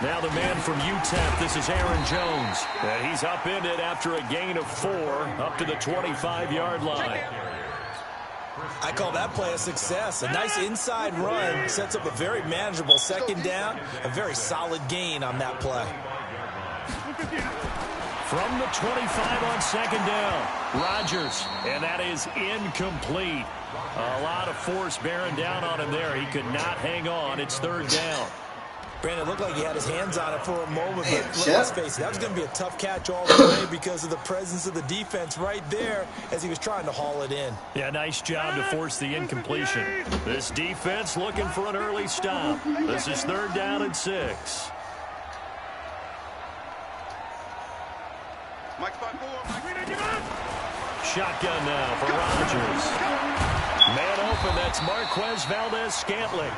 Now the man from UTEP, this is Aaron Jones. And he's upended after a gain of 4 up to the 25-yard line. I call that play a success. A nice inside run sets up a very manageable second down. A very solid gain on that play. From the 25 on second down, Rodgers, and that is incomplete. A lot of force bearing down on him there. He could not hang on. It's third down. Brandon, it looked like he had his hands on it for a moment, but let's face it, that was going to be a tough catch all the way because of the presence of the defense right there as he was trying to haul it in. Yeah, nice job to force the incompletion. This defense looking for an early stop. This is third down and 6. Shotgun now for Rodgers. Man open, that's Marquez Valdez-Scantling.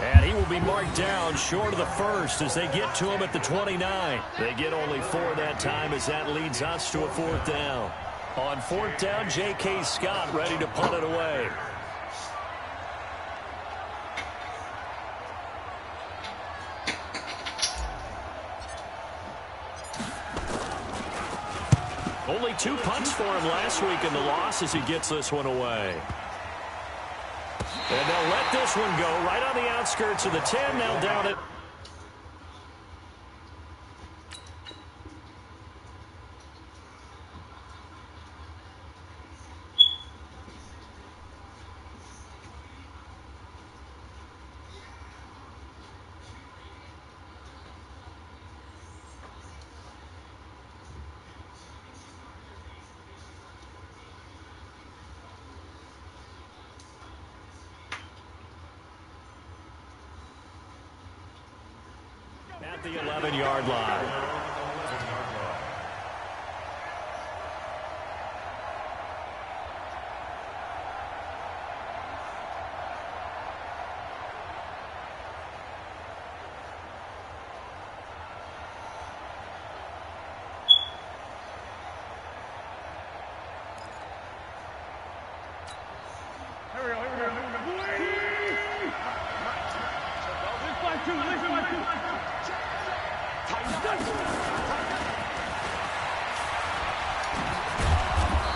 And he will be marked down short of the first as they get to him at the 29. They get only 4 that time as that leads us to a fourth down. On fourth down, J.K. Scott ready to punt it away. Only 2 punts for him last week in the loss as he gets this one away. And they'll let this one go right on the outskirts of the 10. Now down it. At the 11-yard line.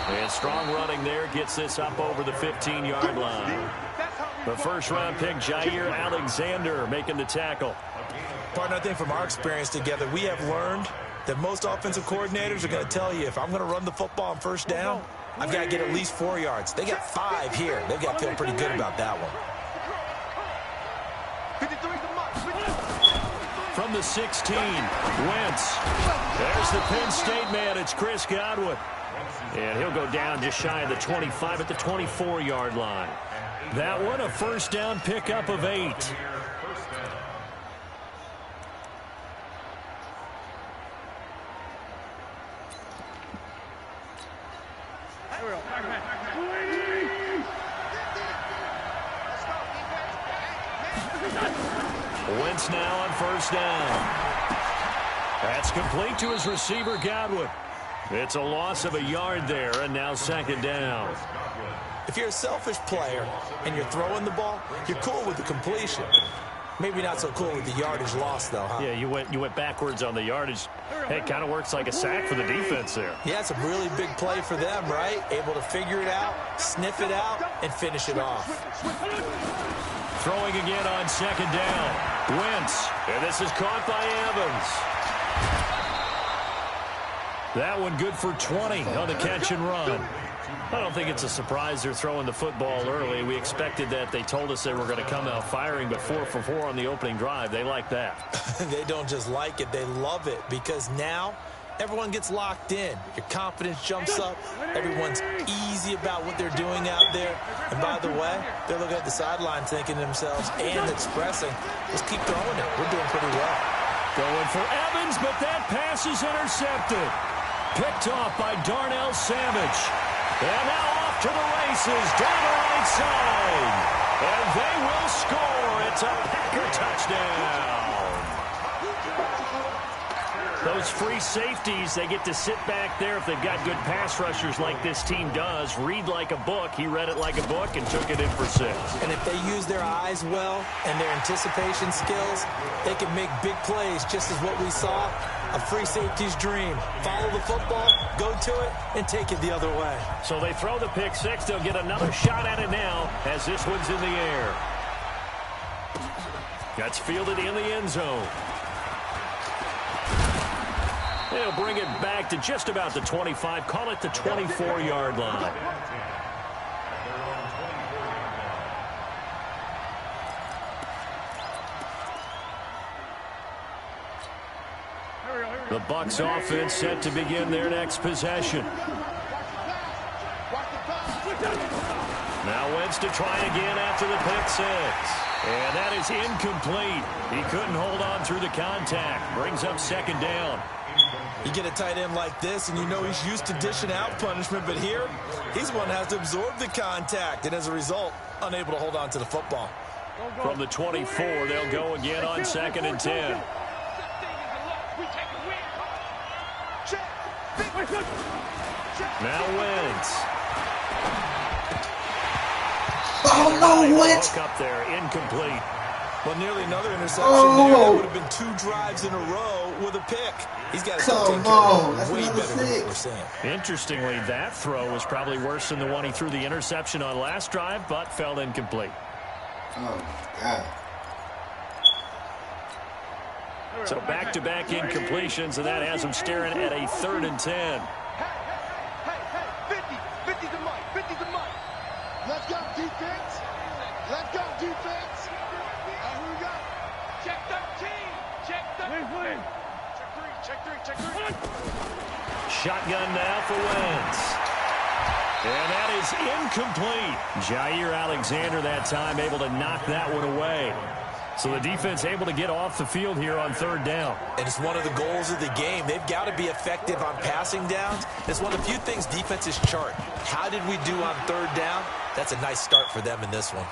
And strong running there gets this up over the 15-yard line. The first-round pick, Jair Alexander, making the tackle. Partner, I think from our experience together, we have learned that most offensive coordinators are going to tell you, if I'm going to run the football on first down, I've got to get at least 4 yards. They got 5 here. They've got to feel pretty good about that one. From the 16, Wentz. There's the Penn State man. It's Chris Godwin. And he'll go down just shy of the 25 at the 24-yard line. That one, a first down pickup of 8. Wentz now on first down. That's complete to his receiver, Godwin. It's a loss of a yard there, and now second down. If you're a selfish player and you're throwing the ball, you're cool with the completion. Maybe not so cool with the yardage loss, though, huh? Yeah, you went backwards on the yardage. Hey, it kind of works like a sack for the defense there. Yeah, it's a really big play for them, right? Able to figure it out, sniff it out, and finish it off. Throwing again on second down. Wentz, and this is caught by Evans. That one good for 20 on the catch and run. I don't think it's a surprise they're throwing the football early. We expected that. They told us they were going to come out firing, but 4 for 4 on the opening drive. They like that. They don't just like it. They love it because now everyone gets locked in. Your confidence jumps up. Everyone's easy about what they're doing out there. And by the way, they're looking at the sideline thinking to themselves and expressing, let's keep throwing it. We're doing pretty well. Going for Evans, but that pass is intercepted. Picked off by Darnell Savage. And now off to the races down the right side. And they will score. It's a Packer touchdown. Those free safeties, they get to sit back there if they've got good pass rushers like this team does. Read like a book. He read it like a book and took it in for 6. And if they use their eyes well and their anticipation skills, they can make big plays, just as what we saw. A free safety's dream. Follow the football, go to it, and take it the other way. So they throw the pick 6. They'll get another shot at it now as this one's in the air. That's fielded in the end zone. They'll bring it back to just about the 25. Call it the 24-yard line. The Bucs offense set to begin their next possession. Now Wentz to try again after the pick 6. And that is incomplete. He couldn't hold on through the contact. Brings up 2nd down. You get a tight end like this, and you know he's used to dishing out punishment, but here, he's one that has to absorb the contact, and as a result, unable to hold on to the football. From the 24, they'll go again on 2nd and 10. Now Wentz. Oh, no, Wentz. Hook up there, incomplete. Well, nearly another interception there. That would have been 2 drives in a row with a pick. He's got to take care of it way better than what we're saying. Interestingly, that throw was probably worse than the one he threw the interception on last drive, but fell incomplete. Oh, my God. So back-to-back incompletions, and that has him staring at a 3rd and 10. Hey, 50 to Mike, 50 to Mike. Let's go, defense. Let's go, defense. Who we got? Check 13. Check 13. Check 3. Shotgun now for Wentz. And that is incomplete. Jair Alexander that time able to knock that one away. So the defense able to get off the field here on 3rd down. And it's one of the goals of the game. They've got to be effective on passing downs. It's one of the few things defenses chart. How did we do on 3rd down? That's a nice start for them in this one.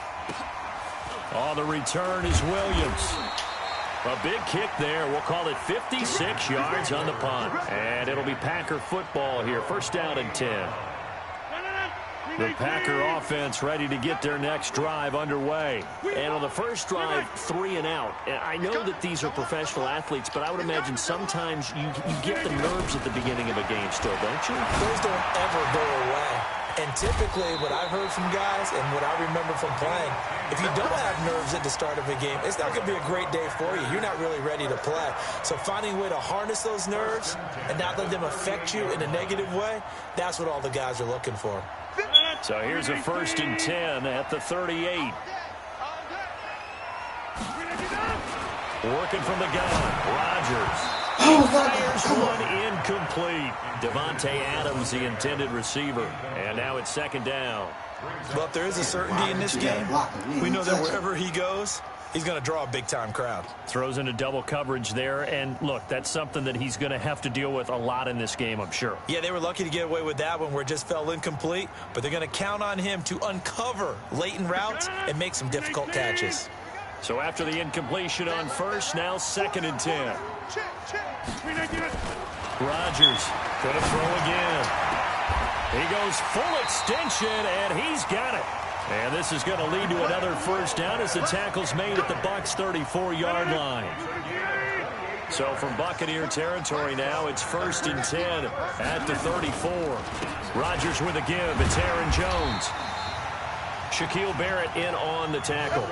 On the return is Williams. A big kick there. We'll call it 56 yards on the punt. And it'll be Packer football here. 1st down and 10. The Packer offense ready to get their next drive underway. And on the first drive, 3 and out. And I know that these are professional athletes, but I would imagine sometimes you get the nerves at the beginning of a game still, don't you? Those don't ever go away. And typically, what I've heard from guys and what I remember from playing, if you don't have nerves at the start of a game, it's not going to be a great day for you. You're not really ready to play. So finding a way to harness those nerves and not let them affect you in a negative way, that's what all the guys are looking for. So here's a 1st and 10 at the 38. Working from the gun, Rodgers. Fires one incomplete. Devontae Adams, the intended receiver. And now it's 2nd down. Well, if there is a certainty in this game, we know that wherever he goes, he's going to draw a big-time crowd. Throws into double coverage there. And, look, that's something that he's going to have to deal with a lot in this game, I'm sure. Yeah, they were lucky to get away with that one where it just fell incomplete. But they're going to count on him to uncover latent routes and make some difficult catches. So after the incompletion on 1st, now 2nd and 10. Rodgers going to throw again. He goes full extension, and he's got it. And this is going to lead to another 1st down as the tackle's made at the Bucs' 34-yard line. So from Buccaneer territory now, it's 1st and 10 at the 34. Rodgers with a give. It's Aaron Jones. Shaquille Barrett in on the tackle.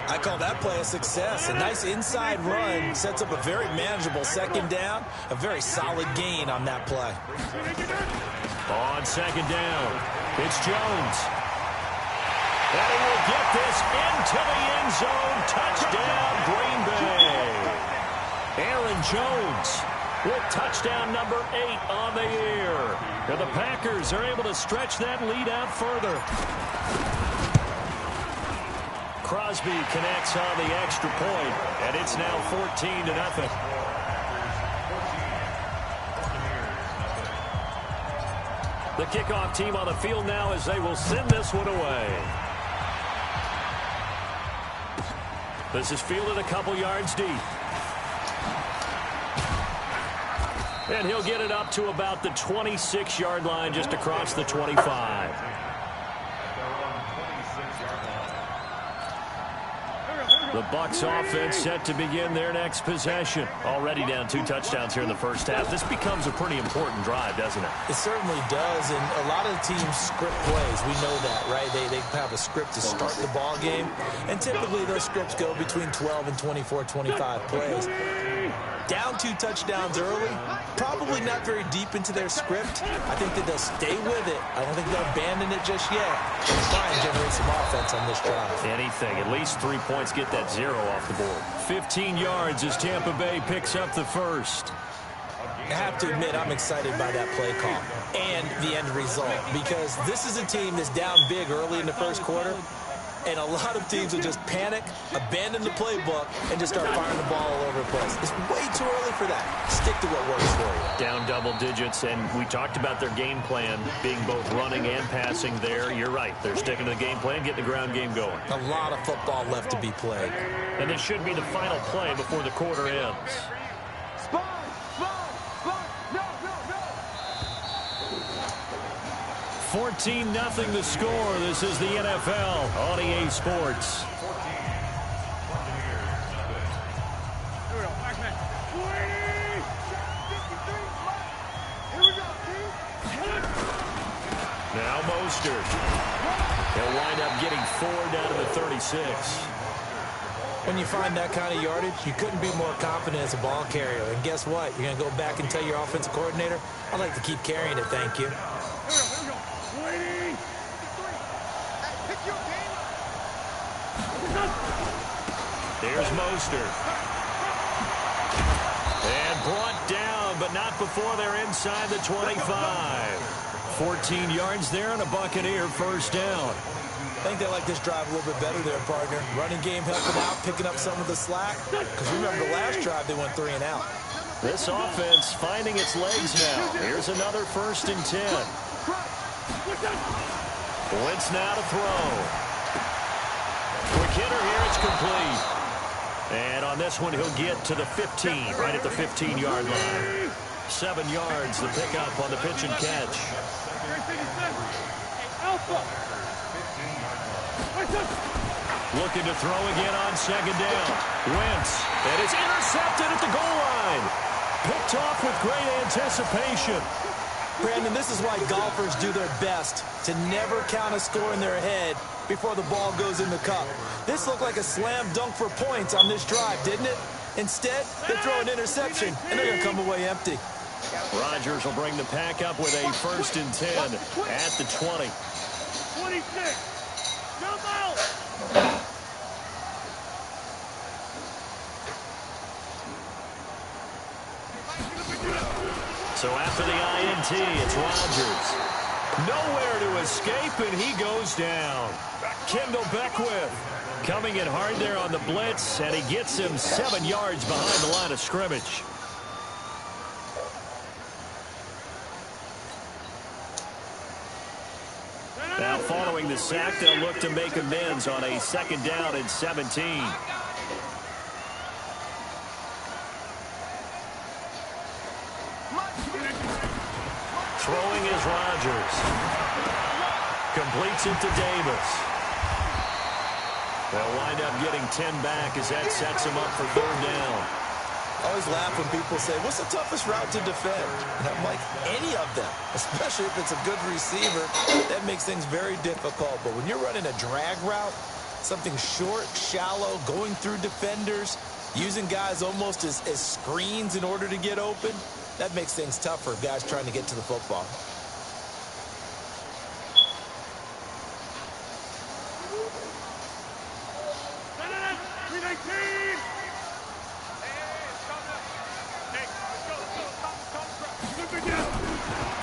I call that play a success. A nice inside run sets up a very manageable 2nd down. A very solid gain on that play. On 2nd down, it's Jones. And he will get this into the end zone. Touchdown, Green Bay. Aaron Jones with touchdown number 8 on the year. And the Packers are able to stretch that lead out further. Crosby connects on the extra point, and it's now 14-0. The kickoff team on the field now as they will send this one away. This is fielded a couple yards deep. And he'll get it up to about the 26-yard line, just across the 25. The Bucs offense set to begin their next possession. Already down 2 touchdowns here in the first half. This becomes a pretty important drive, doesn't it? It certainly does, and a lot of the teams script plays. We know that, right? They have a script to start the ball game, and typically those scripts go between 12 and 24, 25 plays. Down 2 touchdowns early, probably not very deep into their script. I think that they'll stay with it. I don't think they'll abandon it just yet. They'll try and generate some offense on this drive. Anything. At least 3 points, get that 0 off the board. 15 yards as Tampa Bay picks up the first. I have to admit, I'm excited by that play call and the end result, because this is a team that's down big early in the first quarter, and a lot of teams will just panic, abandon the playbook, and just start firing the ball all over the place. It's way too early for that. Stick to what works for you. Down double digits, and we talked about their game plan being both running and passing there. You're right. They're sticking to the game plan, getting the ground game going. A lot of football left to be played. And this should be the final play before the quarter ends. 14-0 the score. This is the NFL on EA Sports. Now Mostert. He'll wind up getting 4 down to the 36. When you find that kind of yardage, you couldn't be more confident as a ball carrier. And guess what? You're going to go back and tell your offensive coordinator, I'd like to keep carrying it, thank you. Here's Mostert. And brought down, but not before they're inside the 25. 14 yards there and a Buccaneer first down. I think they like this drive a little bit better there, partner. Running game helping out, picking up some of the slack. Because remember, the last drive they went 3 and out. This offense finding its legs now. Here's another 1st and 10. Wentz now to throw. Quick hitter here, it's complete. And on this one, he'll get to the 15, right at the 15-yard line. 7 yards, the pickup on the pitch and catch. Looking to throw again on 2nd down. Wentz, and it's intercepted at the goal line. Picked off with great anticipation. Brandon, this is why golfers do their best to never count a score in their head before the ball goes in the cup. This looked like a slam dunk for points on this drive, didn't it? Instead, they throw an interception, and they're going to come away empty. Rodgers will bring the pack up with a 1st and 10 at the 20. 26. Jump out. So after the INT, it's Rodgers. Nowhere to escape, and he goes down. Kendall Beckwith coming in hard there on the blitz, and he gets him 7 yards behind the line of scrimmage. Now following the sack, they'll look to make amends on a 2nd down and 17. Throwing is Rodgers. Completes it to Davis. They'll wind up getting 10 back as that sets him up for 3rd down. I always laugh when people say, what's the toughest route to defend? And I'm like, any of them, especially if it's a good receiver. That makes things very difficult. But when you're running a drag route, something short, shallow, going through defenders, using guys almost as screens in order to get open, that makes things tough for guys trying to get to the football.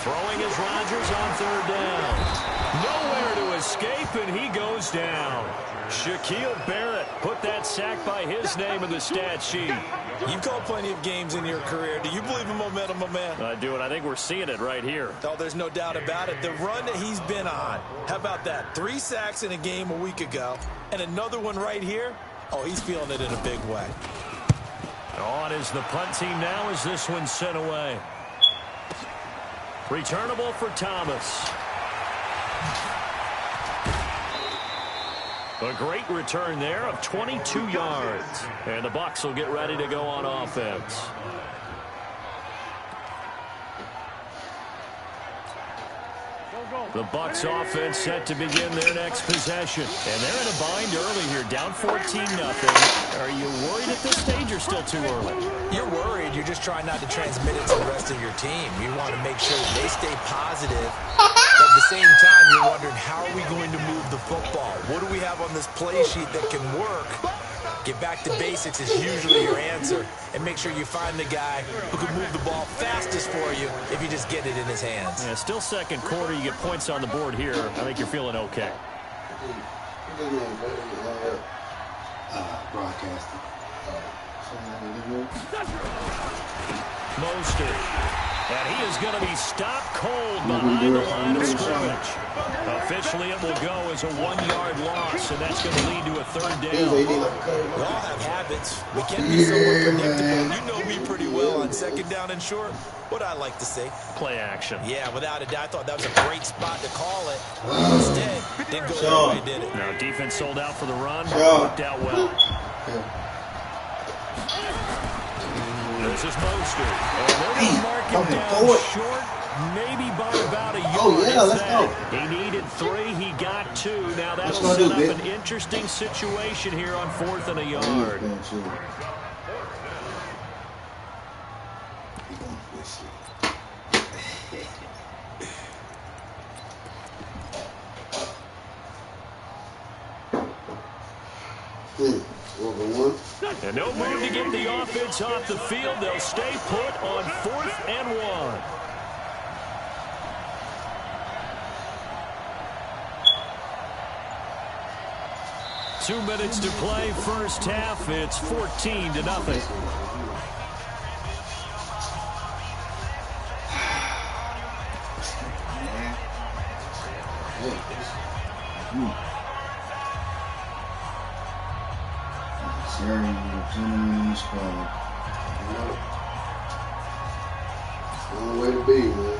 Throwing is Rodgers on 3rd down. Nowhere to escape, and he goes down. Shaquille Barrett put that sack by his name in the stat sheet. You've called plenty of games in your career. Do you believe in momentum, my man? I do, and I think we're seeing it right here. Oh, there's no doubt about it. The run that he's been on. How about that? 3 sacks in a game a week ago, and another one right here. Oh, he's feeling it in a big way. On is the punt team now as this one's sent away. Returnable for Thomas. A great return there of 22 yards. And the Bucs will get ready to go on offense. The Bucs offense set to begin their next possession. And they're in a bind early here, down 14-0. Are you worried at this stage or still too early? You're worried. You're just trying not to transmit it to the rest of your team. You want to make sure that they stay positive. But at the same time, you're wondering, how are we going to move the football? What do we have on this play sheet that can work? Get back to basics is usually your answer. And make sure you find the guy who can move the ball fastest for you if you just get it in his hands. Yeah, still second quarter. You get points on the board here. I think you're feeling okay. Broadcasting. Mostert. And he is going to be stopped cold behind the line of scrimmage. Officially, it will go as a 1-yard loss, and that's going to lead to a third down. We all have habits. We can be somewhat predictable. You know me pretty well on second down and short. What I like to say? Play action. Yeah, without a doubt. I thought that was a great spot to call it. Instead, didn't go the way it did it. Now, defense sold out for the run. Worked out well. This is Mostert. And they're going to mark him down short, maybe by about a yard. Oh, yeah, let's go. He needed 3. He got 2. Now that'll set up an interesting situation here on 4th and a yard. And no move to get the offense off the field. They'll stay put on 4th and 1. Two minutes to play, first half. It's 14-0. Long way to be, man.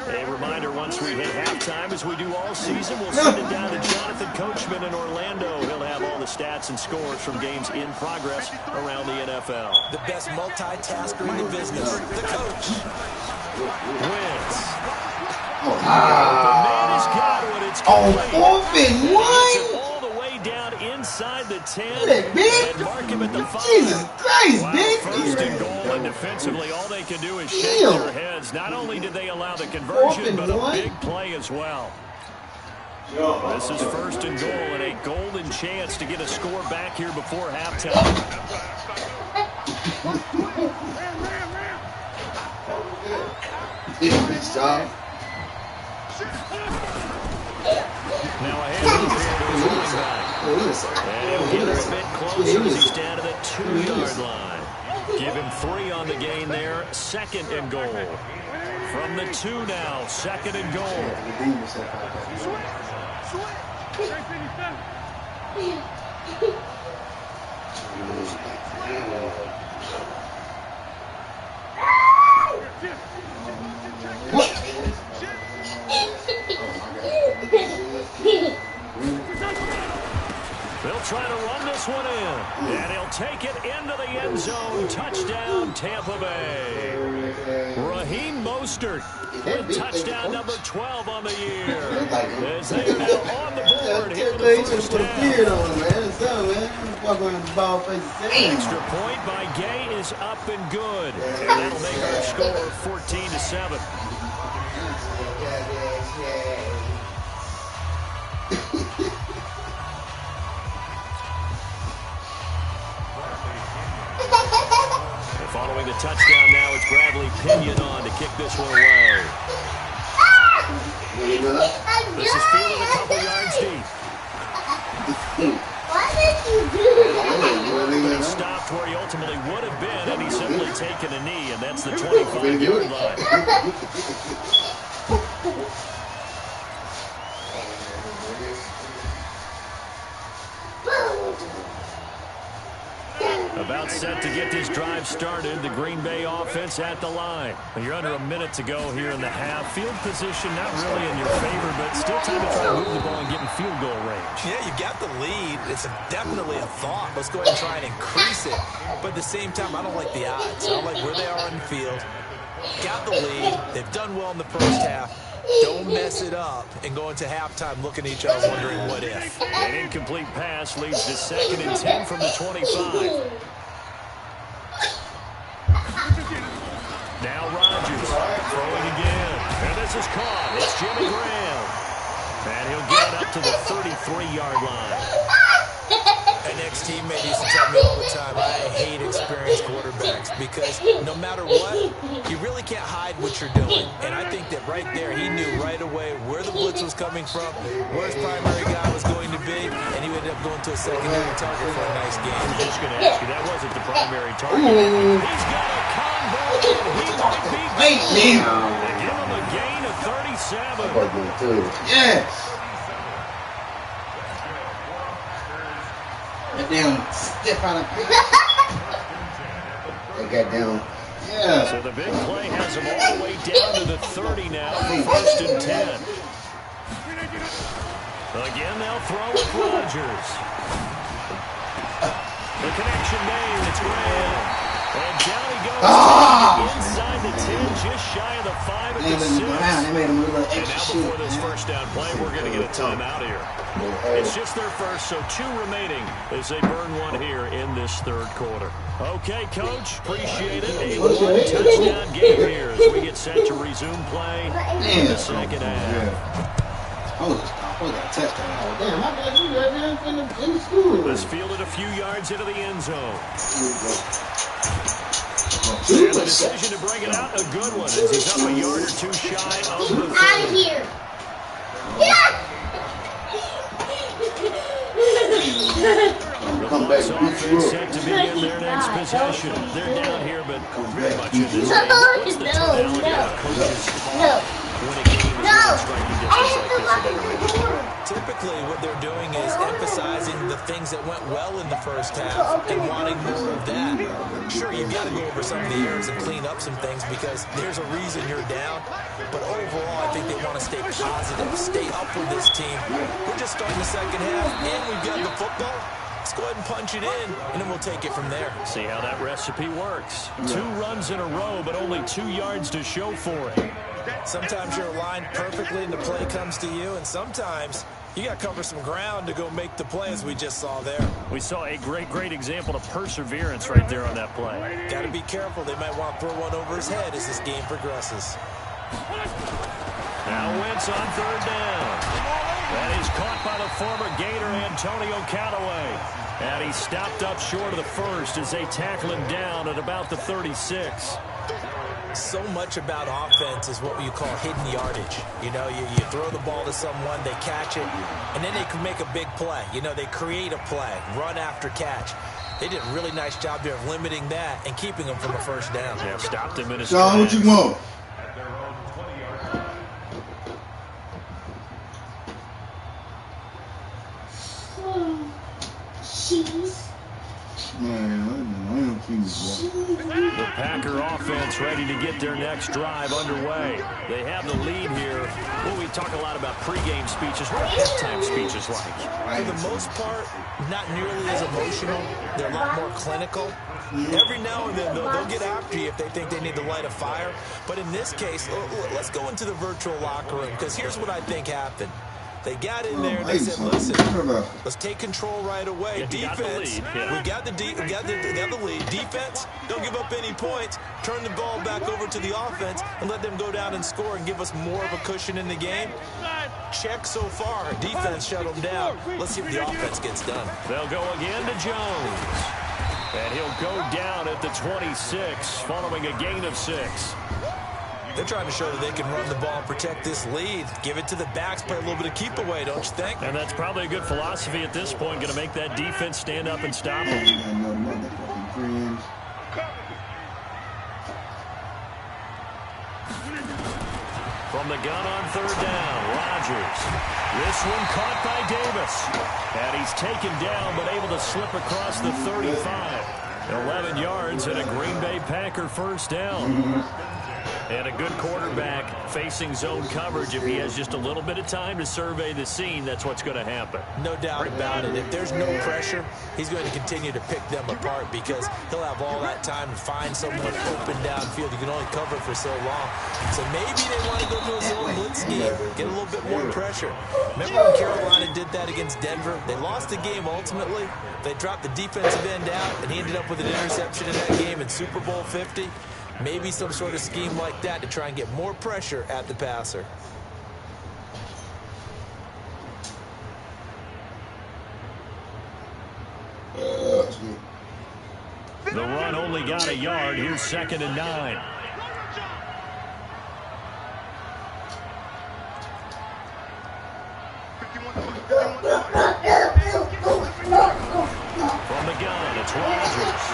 A reminder, once we hit halftime, as we do all season, we'll send it down to Jonathan Coachman in Orlando. He'll have all the stats and scores from games in progress around the NFL. The best multitasker in the business, the coach. Wins. Oh, The man has got what it's complete. 4th and 1? All the way down inside the 10 That big? and mark him at the 5. Jesus Christ, Wow, big. first and goal, and defensively, all they can do is shake their heads. Not only did they allow the conversion, but a big play as well. This is first and goal, and a golden chance to get a score back here before halftime. Good job. Now a handoff here to his running back. And he'll get a bit closer as he's down to the 2-yard line. Give him 3 on the gain there. 2nd and goal. From the 2 now, 2nd and goal. They'll try to run this one in, and he'll take it into the end zone. Touchdown, Tampa Bay. Raheem Mostert with touchdown number 12 on the year. As they are now on the board here in the first half. Extra point by Gay is up and good. And that'll make our score 14-7. Following the touchdown now, it's Bradley Pinion on to kick this one away. This is fielded a couple yards deep. What did you do? But he stopped where he ultimately would have been, and he's simply taken a knee, and that's the 25-yard line. About set to get this drive started. The Green Bay offense at the line. You're under a minute to go here in the half. Field position not really in your favor, but still time to try to move the ball and get in field goal range. Yeah, you got the lead. It's definitely a thought. Let's go ahead and try and increase it. But at the same time, I don't like the odds. I don't like where they are on the field. Got the lead. They've done well in the first half. Don't mess it up and go into halftime looking at each other wondering what if. An incomplete pass leads to 2nd and 10 from the 25. Now Rodgers throwing again. And this is caught. It's Jimmy Graham. And he'll get it up to the 33-yard line. An ex-teammate used to tell me all the time, I hate experienced quarterbacks because no matter what, you really can't hide what you're doing. And I think that right there, he knew right away where the blitz was coming from, where his primary guy was going to be, and he ended up going to a secondary target for a nice game. I'm just going to ask you, that wasn't the primary target. He's got a combo, and he might be Wait, man. They give him a gain of 37. Yes. That damn stiff out of They got down. Yeah. So the big play has him all the way down to the 30 now for 1st and 10. Again, they'll throw with Rodgers. The connection made. It's Graham. And down he goes inside the 10, just shy of the 5 at the 6. They made him a little And extra now before this first down play, we're going to get a timeout here. It's just their first, so 2 remaining as they burn one here in this 3rd quarter. Okay, Coach, appreciate it. A 1-touchdown game here as we get set to resume play in the 2nd half. I was a touchdown. Damn, my bad. You right there in school. Let's field it a few yards into the end zone. And the decision to bring it out, a good one, as he's up a yard or 2 shy of the 30. Out of here. Yeah. The Bucs offense set to begin their next possession. They're down here, but very much in this game. What's the tonality of coaches' talk when a game is within striking distance like this? Typically, what they're doing is emphasizing the things that went well in the first half and wanting more of that. Sure, you've got to go over some of the errors and clean up some things because there's a reason you're down. But overall, I think they want to stay positive, stay up with this team. We're just starting the second half, and we've got the football. Let's go ahead and punch it in, and then we'll take it from there. See how that recipe works. 2 runs in a row, but only 2 yards to show for it. Sometimes you're aligned perfectly and the play comes to you, and sometimes you got to cover some ground to go make the play, as we just saw there. We saw a great example of perseverance right there on that play. Got to be careful. They might want to throw one over his head as this game progresses. Now Wentz on 3rd down. And he's caught by the former Gator Antonio Callaway. And he's stopped up short of the 1st as they tackle him down at about the 36. So much about offense is what you call hidden yardage. You know, you throw the ball to someone, they catch it, and then they can make a big play. You know, they create a play, run after catch. They did a really nice job there of limiting that and keeping them from a 1st down. Yeah, stopped him in his Sean, what you want? Cheese. Man, the Packer offense ready to get their next drive underway. They have the lead here. Well, we talk a lot about pregame speeches. What are halftime speeches like? For the most part, not nearly as emotional. They're a lot more clinical. Every now and then, they'll get after you if they think they need to light a fire. But in this case, let's go into the virtual locker room, because here's what I think happened. They got in there and they said, listen, let's take control right away. Yeah, Defense, we got the lead. Defense, don't give up any points. Turn the ball back over to the offense and let them go down and score and give us more of a cushion in the game. Check so far. Defense shut them down. Let's see if the offense gets done. They'll go again to Jones. And he'll go down at the 26 following a gain of 6. They're trying to show that they can run the ball and protect this lead. Give it to the backs, play a little bit of keep away, don't you think? And that's probably a good philosophy at this point, going to make that defense stand up and stop them. From the gun on 3rd down, Rodgers. This one caught by Davis. And he's taken down, but able to slip across the 35. 11 yards and a Green Bay Packer first down. And a good quarterback facing zone coverage. If he has just a little bit of time to survey the scene, that's what's going to happen. No doubt about it. If there's no pressure, he's going to continue to pick them apart because he'll have all that time to find someone open downfield. You can only cover for so long. So maybe they want to go to a zone blitz scheme, get a little bit more pressure. Remember when Carolina did that against Denver? They lost the game ultimately. They dropped the defensive end out, and he ended up with an interception in that game in Super Bowl 50. Maybe some sort of scheme like that to try and get more pressure at the passer. The run only got a yard. Here's 2nd and 9. From the gun, it's Rodgers.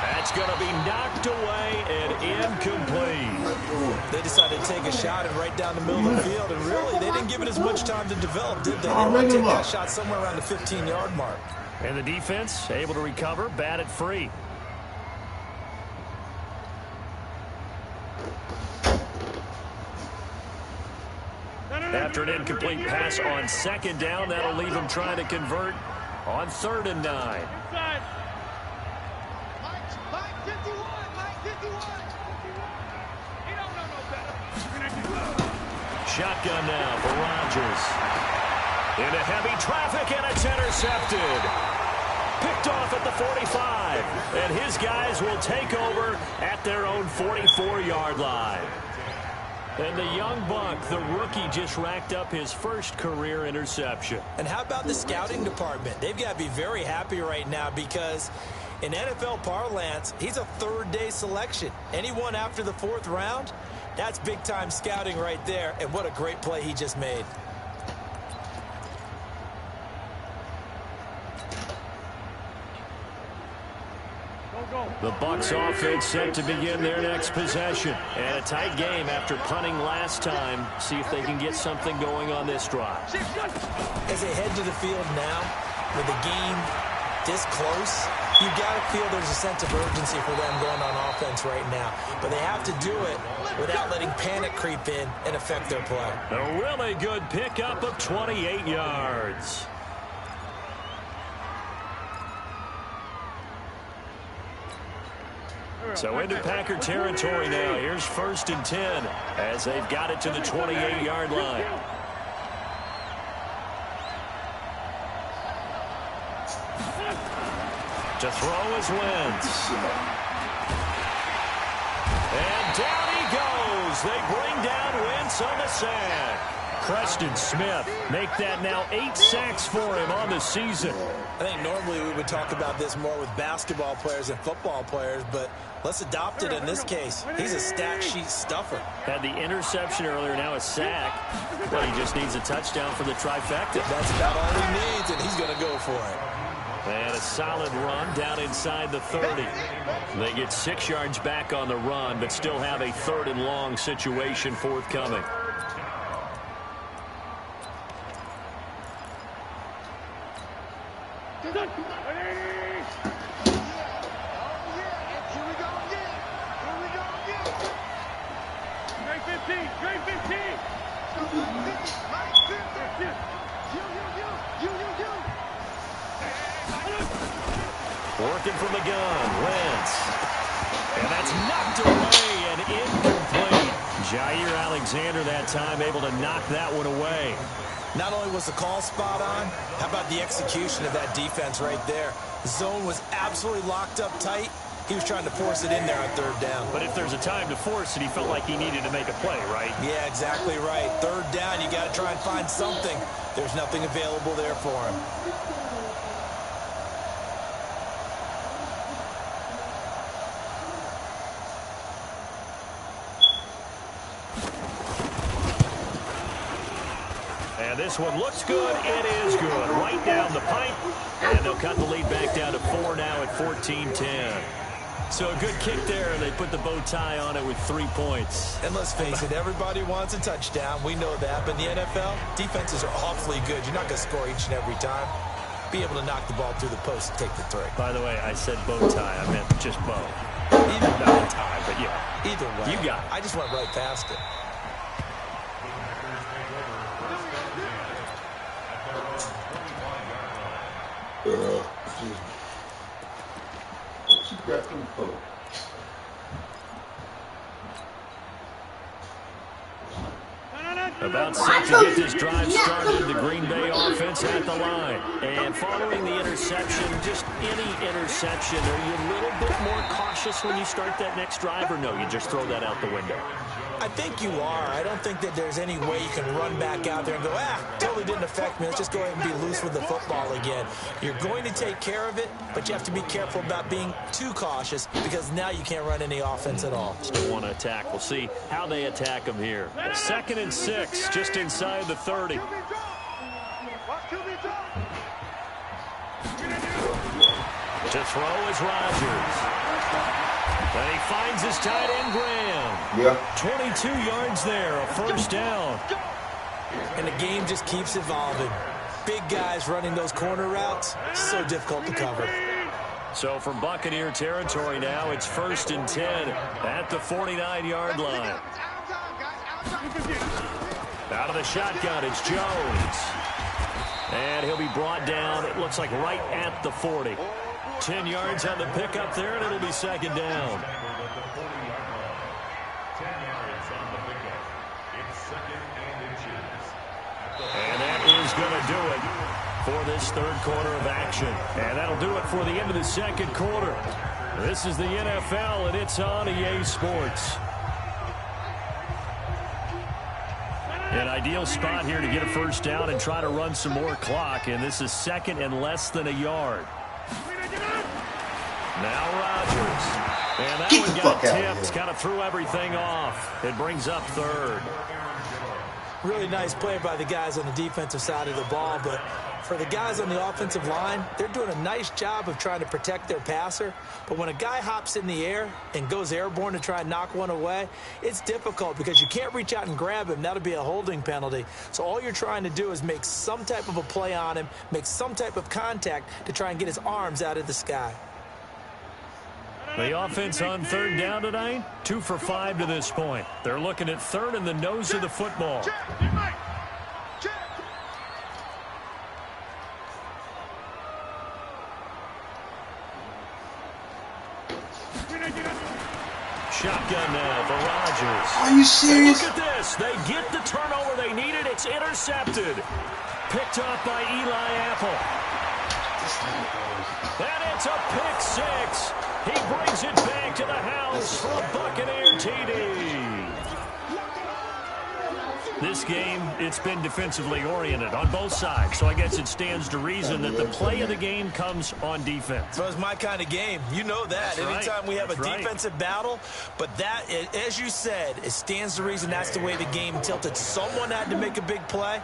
That's going to be knocked away and incomplete. They decided to take a shot and right down the middle of the field, and really, they didn't give it as much time to develop, did they? They wanted to take that shot somewhere around the 15-yard mark. And the defense able to recover, bat it free. After an incomplete pass on 2nd down, that'll leave him trying to convert on 3rd and 9. Shotgun now for Rodgers. Into heavy traffic, and it's intercepted. Picked off at the 45. And his guys will take over at their own 44-yard line. And the young buck, the rookie, just racked up his first career interception. And how about the scouting department? They've got to be very happy right now because in NFL parlance, he's a third-day selection. Anyone after the 4th round, that's big-time scouting right there. And what a great play he just made. The Bucs offense set to begin their next possession. And a tight game after punting last time. See if they can get something going on this drive. As they head to the field now, with the game this close, you got to feel there's a sense of urgency for them going on offense right now. But they have to do it without letting panic creep in and affect their play. A really good pickup of 28 yards. So into Packer territory now. Here's 1st and 10 as they've got it to the 28-yard line. To throw is Wentz. And down he goes. They bring down Wentz on the sack. Preston Smith make that now 8 sacks for him on the season. I think normally we would talk about this more with basketball players and football players, but let's adopt it in this case. He's a stat sheet stuffer. Had the interception earlier, now a sack. But he just needs a touchdown for the trifecta. That's about all he needs, and he's going to go for it. And a solid run down inside the 30. They get 6 yards back on the run, but still have a 3rd and long situation forthcoming. Working from the gun, Wentz. And that's knocked away and incomplete. Jair Alexander that time able to knock that one away. Not only was the call spot on, how about the execution of that defense right there? The zone was absolutely locked up tight. He was trying to force it in there on 3rd down. But if there's a time to force it, he felt like he needed to make a play, right? Yeah, exactly right. 3rd down, you got to try and find something. There's nothing available there for him. And this one looks good. It is good. Right down the pipe. And they'll cut the lead back down to 4 now at 14-10. So a good kick there, and they put the bow tie on it with 3 points. And let's face it, everybody wants a touchdown. We know that. But in the NFL, defenses are awfully good. You're not going to score each and every time. be able to knock the ball through the post and take the three. By the way, I said bow tie. I meant just bow. Either, Not tie, but yeah. either way. You got it. I just went right past it. She grabbed them both. About set to get this drive started, the Green Bay offense at the line. And following the interception, just any interception, are you a little bit more cautious when you start that next drive, or no, you just throw that out the window? I think you are. I don't think that there's any way you can run back out there and go, totally didn't affect me. Let's just go ahead and be loose with the football again. You're going to take care of it, but you have to be careful about being too cautious because now you can't run any offense at all. Still want to attack. We'll see how they attack them here. 2nd and 6, just inside the 30. To throw is Rodgers. And he finds his tight end, Graham. Yeah. 22 yards there, a first down. And the game just keeps evolving. Big guys running those corner routes, so difficult to cover. So from Buccaneer territory now, it's 1st and 10 at the 49-yard line. Out of the shotgun, it's Jones. And he'll be brought down, it looks like right at the 40. 10 yards on the pickup there, and it'll be 2nd down. And that is going to do it for this 3rd quarter of action. And that'll do it for the end of the 2nd quarter. This is the NFL, and it's on EA Sports. An ideal spot here to get a first down and try to run some more clock, and this is 2nd and less than a yard. Now Rodgers. And that one got tipped, kind of threw everything off. It brings up 3rd. Really nice play by the guys on the defensive side of the ball, but for the guys on the offensive line, they're doing a nice job of trying to protect their passer. But when a guy hops in the air and goes airborne to try and knock one away, it's difficult because you can't reach out and grab him. That'll be a holding penalty. So all you're trying to do is make some type of a play on him, make some type of contact to try and get his arms out of the sky. The offense on 3rd down tonight, 2 for 5 to this point. They're looking at 3rd in the nose of the football. Shotgun now for Rodgers. Are you serious? Look at this. They get the turnover they needed. It's intercepted. Picked off by Eli Apple. And it's a pick 6. He brings it back to the house for a Buccaneer TD. This game, it's been defensively oriented on both sides, so I guess it stands to reason that the play of the game comes on defense. Well, it's my kind of game. You know that. That's Anytime right. we have That's a defensive battle, but that, as you said, it stands to reason that's the way the game tilted. Someone had to make a big play,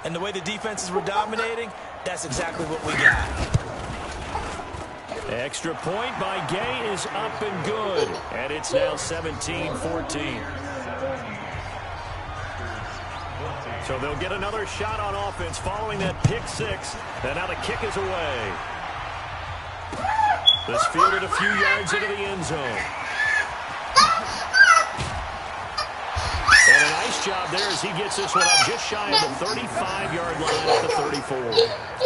and the way the defenses were dominating, that's exactly what we got. Extra point by Gay is up and good. And it's now 17-14. So they'll get another shot on offense following that pick 6. And now the kick is away. This fielded a few yards into the end zone. And a nice job there as he gets this one up just shy of the 35-yard line at the 34.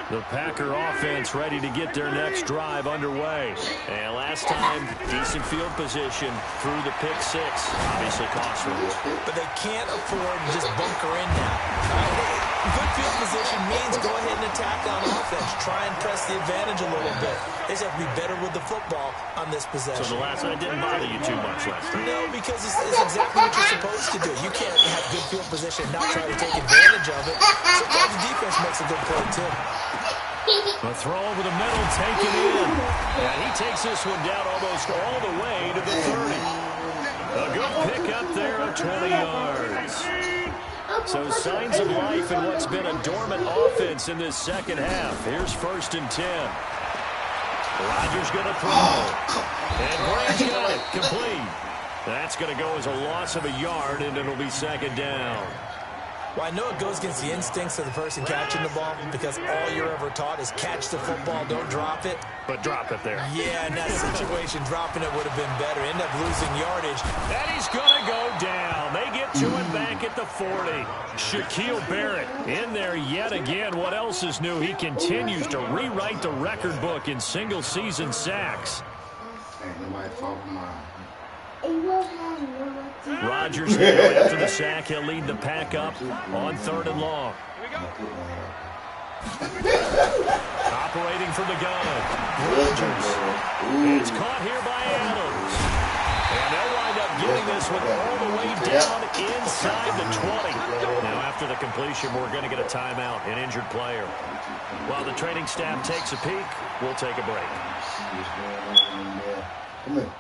The Packer offense ready to get their next drive underway. And last time, decent field position through the pick 6. Obviously costly. But they can't afford to just bunker in now. Good field position means go ahead and attack on offense. Try and press the advantage a little bit. They just have to be better with the football on this possession. So the last one didn't bother you too much last time? No, because it's exactly what you're supposed to do. You can't have good field position and not try to take advantage of it. Sometimes the defense makes a good play, too. A throw over the middle, taken in. And he takes this one down almost all the way to the 30. A good pick up there at 20 yards. So signs of life in what's been a dormant offense in this second half. Here's 1st and 10. Rodgers going to throw. And Graham's got it. Complete. That's going to go as a loss of a yard, and it'll be 2nd down. Well, I know it goes against the instincts of the person catching the ball because all you're ever taught is catch the football, don't drop it. But drop it there. Yeah, in that situation, dropping it would have been better. End up losing yardage. And he's going to go down. They get to it back at the 40. Shaquille Barrett in there yet again. What else is new? He continues to rewrite the record book in single-season sacks. Rodgers now after the sack. He'll lead the pack up on 3rd and long. Operating from the gun. Rodgers. It's caught here by Adams. And they'll wind up getting this one all the way down inside the 20. Now after the completion, we're going to get a timeout, an injured player. While the training staff takes a peek, we'll take a break. Come here.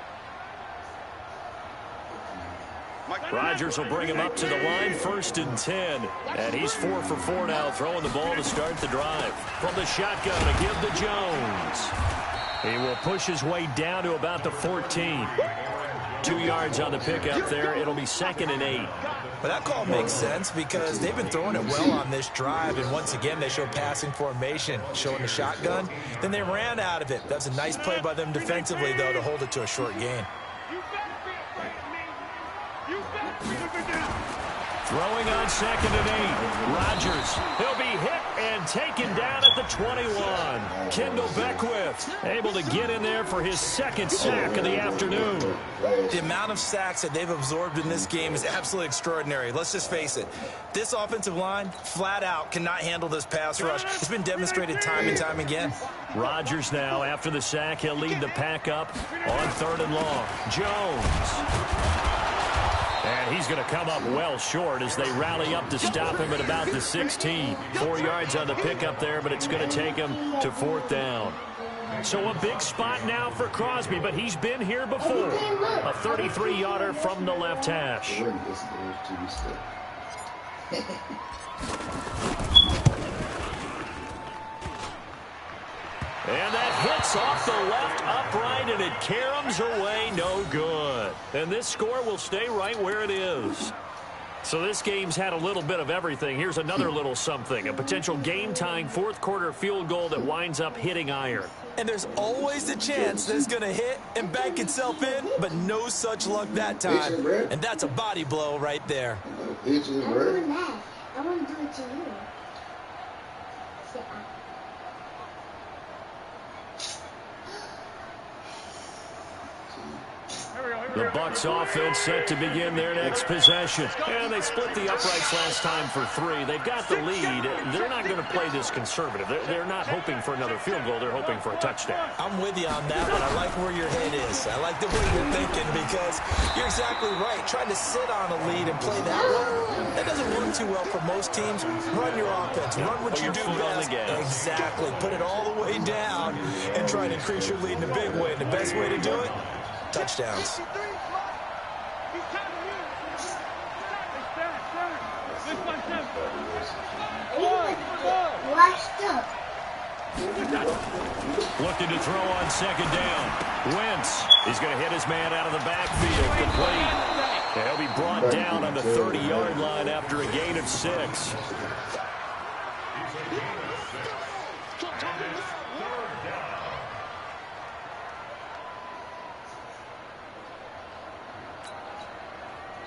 Rodgers will bring him up to the line, 1st and 10. And he's 4 for 4 now, throwing the ball to start the drive. From the shotgun to give to Jones. He will push his way down to about the 14. 2 yards on the pickup there. It'll be 2nd and 8. But that call makes sense because they've been throwing it well on this drive. And once again, they show passing formation, showing the shotgun. Then they ran out of it. That's a nice play by them defensively, though, to hold it to a short gain. Throwing on 2nd and 8. Rodgers. He'll be hit and taken down at the 21. Kendall Beckwith able to get in there for his 2nd sack of the afternoon. The amount of sacks that they've absorbed in this game is absolutely extraordinary. Let's just face it. This offensive line, flat out, cannot handle this pass rush. It's been demonstrated time and time again. Rodgers now, after the sack, he'll lead the pack up on 3rd and long. Jones. And he's going to come up well short as they rally up to stop him at about the 16. 4 yards on the pickup there, but it's going to take him to 4th down. So a big spot now for Crosby, but he's been here before. A 33-yarder from the left hash. And that hits off the left upright, and it caroms away no good. And this score will stay right where it is. So this game's had a little bit of everything. Here's another little something. A potential game-tying 4th-quarter field goal that winds up hitting iron. And there's always the chance that it's going to hit and bank itself in, but no such luck that time. And that's a body blow right there. I want to do it to you. The Bucs offense set to begin their next possession. And they split the uprights last time for 3. They've got the lead. They're not going to play this conservative. They're not hoping for another field goal. They're hoping for a touchdown. I'm with you on that, but I like where your head is. I like the way you're thinking because you're exactly right. Trying to sit on a lead and play that way, that doesn't work too well for most teams. Run your offense. Run what you do best. Exactly. Put it all the way down and try to increase your lead in a big way. And the best way to do it, touchdowns. Looking to throw on 2nd down. Wentz. He's going to hit his man out of the backfield. Complete. And he'll be brought down on the 30-yard line after a gain of 6.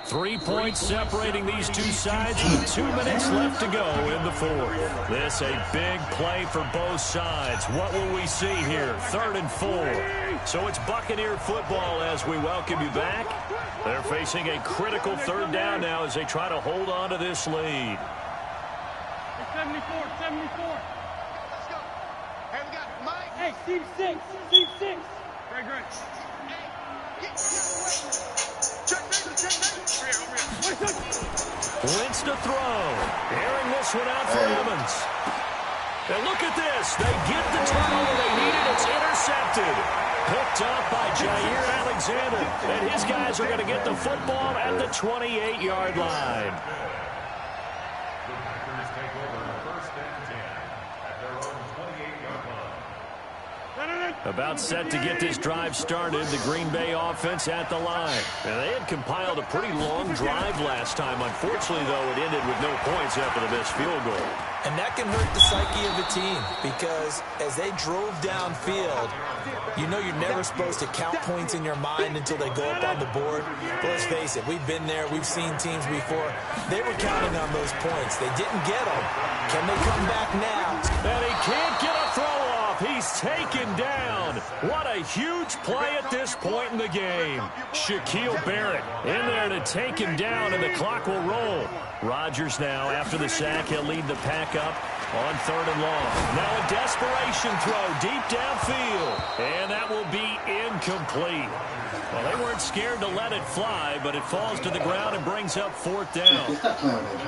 Three points separating these two sides with 2 minutes left to go in the 4th. This a big play for both sides. What will we see here? 3rd and 4. So it's Buccaneer football as we welcome you back. They're facing a critical 3rd down now as they try to hold on to this lead. 74. Let's go. Hey, we got Mike. Hey, Steve 6. Great. Wentz to throw. Airing this one out for Evans. And look at this. They get the turnover they needed. It's intercepted. Picked up by Jair Alexander. And his guys are going to get the football at the 28-yard line. About set to get this drive started, the Green Bay offense at the line. And they had compiled a pretty long drive last time. Unfortunately, though, it ended with no points after the missed field goal. And that can hurt the psyche of a team because as they drove downfield, you know you're never supposed to count points in your mind until they go up on the board. But let's face it, we've been there. We've seen teams before. They were counting on those points. They didn't get them. Can they come back now? And he can't get a throw off. He's taken down. What a huge play at this point in the game. Shaquille Barrett in there to take him down, and the clock will roll. Rodgers now, after the sack, he'll lead the pack up on 3rd and long. Now a desperation throw deep downfield, and that will be incomplete. Well, they weren't scared to let it fly, but it falls to the ground and brings up 4th down.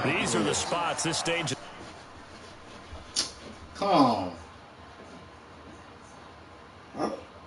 These are the spots this stage. Come on.